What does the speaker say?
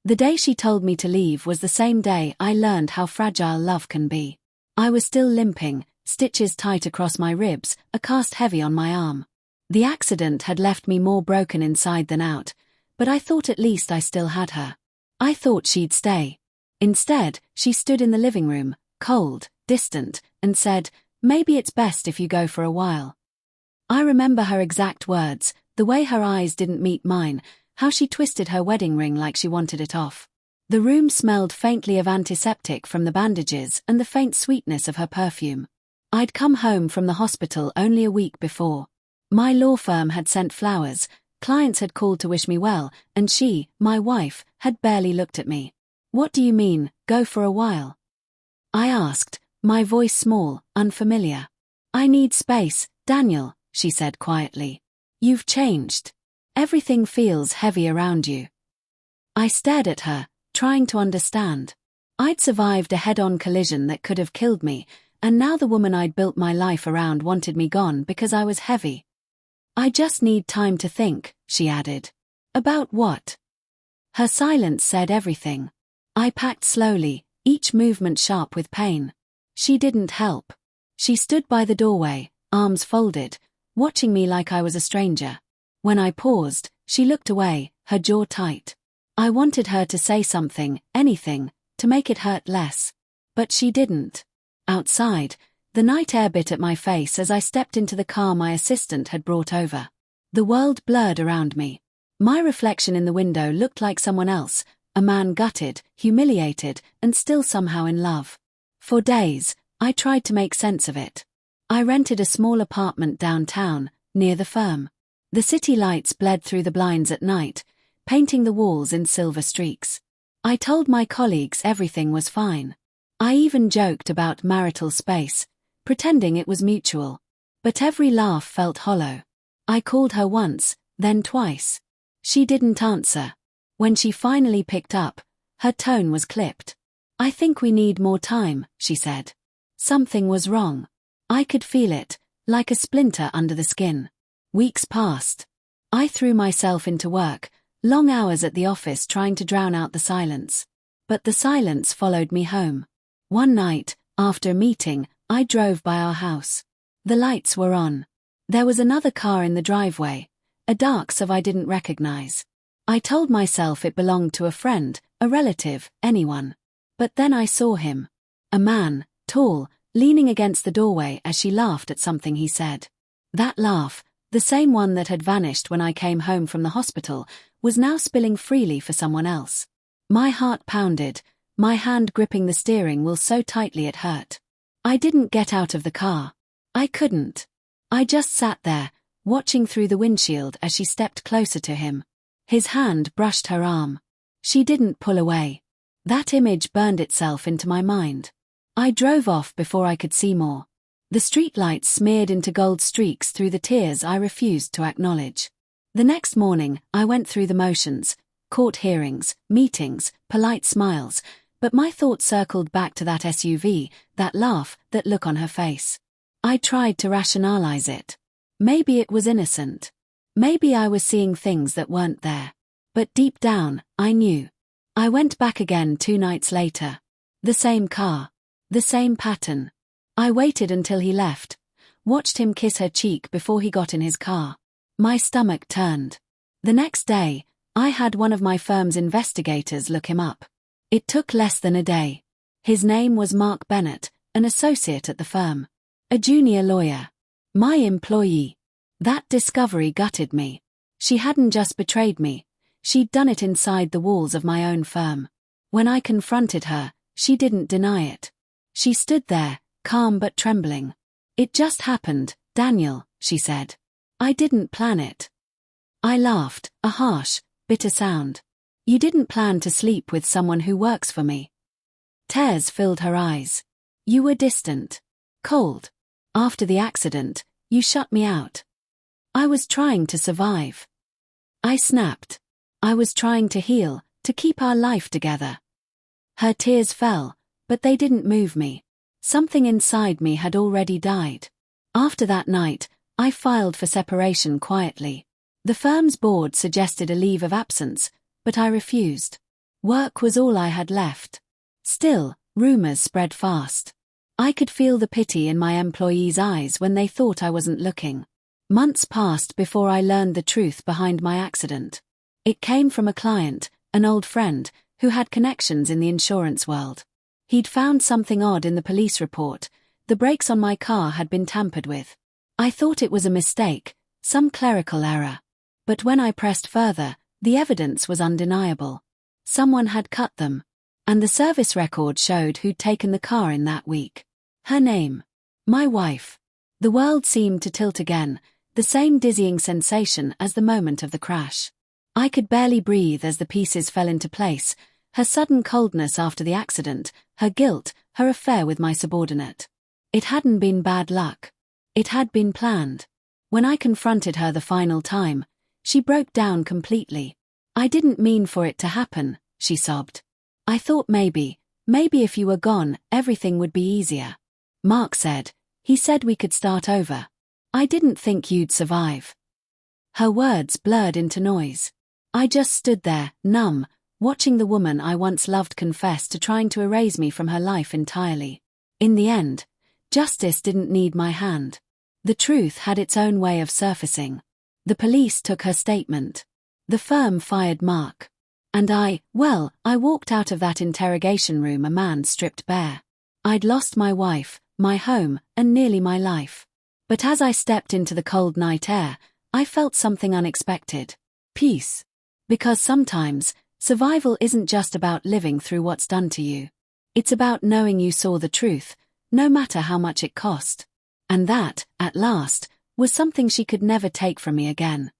The day she told me to leave was the same day I learned how fragile love can be. I was still limping, stitches tight across my ribs, a cast heavy on my arm. The accident had left me more broken inside than out, but I thought at least I still had her. I thought she'd stay. Instead, she stood in the living room, cold, distant, and said, "Maybe it's best if you go for a while." I remember her exact words, the way her eyes didn't meet mine, how she twisted her wedding ring like she wanted it off. The room smelled faintly of antiseptic from the bandages and the faint sweetness of her perfume. I'd come home from the hospital only a week before. My law firm had sent flowers, clients had called to wish me well, and she, my wife, had barely looked at me. "What do you mean, go for a while?" I asked, my voice small, unfamiliar. "I need space, Daniel," she said quietly. "You've changed. Everything feels heavy around you." I stared at her, trying to understand. I'd survived a head-on collision that could have killed me, and now the woman I'd built my life around wanted me gone because I was heavy. "I just need time to think," she added. "About what?" Her silence said everything. I packed slowly, each movement sharp with pain. She didn't help. She stood by the doorway, arms folded, watching me like I was a stranger. When I paused, she looked away, her jaw tight. I wanted her to say something, anything, to make it hurt less. But she didn't. Outside, the night air bit at my face as I stepped into the car my assistant had brought over. The world blurred around me. My reflection in the window looked like someone else, a man gutted, humiliated, and still somehow in love. For days, I tried to make sense of it. I rented a small apartment downtown, near the firm. The city lights bled through the blinds at night, painting the walls in silver streaks. I told my colleagues everything was fine. I even joked about marital space, pretending it was mutual. But every laugh felt hollow. I called her once, then twice. She didn't answer. When she finally picked up, her tone was clipped. "I think we need more time," she said. Something was wrong. I could feel it, like a splinter under the skin. Weeks passed. I threw myself into work, long hours at the office trying to drown out the silence. But the silence followed me home. One night, after a meeting, I drove by our house. The lights were on. There was another car in the driveway, a dark SUV I didn't recognize. I told myself it belonged to a friend, a relative, anyone. But then I saw him. A man, tall, leaning against the doorway as she laughed at something he said. That laugh, the same one that had vanished when I came home from the hospital, was now spilling freely for someone else. My heart pounded, my hand gripping the steering wheel so tightly it hurt. I didn't get out of the car. I couldn't. I just sat there, watching through the windshield as she stepped closer to him. His hand brushed her arm. She didn't pull away. That image burned itself into my mind. I drove off before I could see more. The streetlights smeared into gold streaks through the tears I refused to acknowledge. The next morning, I went through the motions, court hearings, meetings, polite smiles, but my thoughts circled back to that SUV, that laugh, that look on her face. I tried to rationalize it. Maybe it was innocent. Maybe I was seeing things that weren't there. But deep down, I knew. I went back again 2 nights later. The same car. The same pattern. I waited until he left, watched him kiss her cheek before he got in his car. My stomach turned. The next day, I had one of my firm's investigators look him up. It took less than a day. His name was Mark Bennett, an associate at the firm. A junior lawyer. My employee. That discovery gutted me. She hadn't just betrayed me, she'd done it inside the walls of my own firm. When I confronted her, she didn't deny it. She stood there, calm but trembling. "It just happened, Daniel," she said. "I didn't plan it." I laughed, a harsh, bitter sound. "You didn't plan to sleep with someone who works for me." Tears filled her eyes. "You were distant. Cold. After the accident, you shut me out." I was trying to survive. I snapped. I was trying to heal, to keep our life together. Her tears fell, but they didn't move me. Something inside me had already died. After that night, I filed for separation quietly. The firm's board suggested a leave of absence, but I refused. Work was all I had left. Still, rumors spread fast. I could feel the pity in my employees' eyes when they thought I wasn't looking. Months passed before I learned the truth behind my accident. It came from a client, an old friend, who had connections in the insurance world. He'd found something odd in the police report. The brakes on my car had been tampered with. I thought it was a mistake, some clerical error. But when I pressed further, the evidence was undeniable. Someone had cut them. And the service record showed who'd taken the car in that week. Her name. My wife. The world seemed to tilt again, the same dizzying sensation as the moment of the crash. I could barely breathe as the pieces fell into place, her sudden coldness after the accident, her guilt, her affair with my subordinate. It hadn't been bad luck. It had been planned. When I confronted her the final time, she broke down completely. I didn't mean for it to happen, she sobbed. I thought maybe if you were gone, everything would be easier. Mark said. He said we could start over. I didn't think you'd survive. Her words blurred into noise. I just stood there, numb, watching the woman I once loved confess to trying to erase me from her life entirely. In the end, justice didn't need my hand. The truth had its own way of surfacing. The police took her statement. The firm fired Mark. And I walked out of that interrogation room a man stripped bare. I'd lost my wife, my home, and nearly my life. But as I stepped into the cold night air, I felt something unexpected. Peace. Because sometimes, survival isn't just about living through what's done to you. It's about knowing you saw the truth, no matter how much it cost. And that, at last, was something she could never take from me again.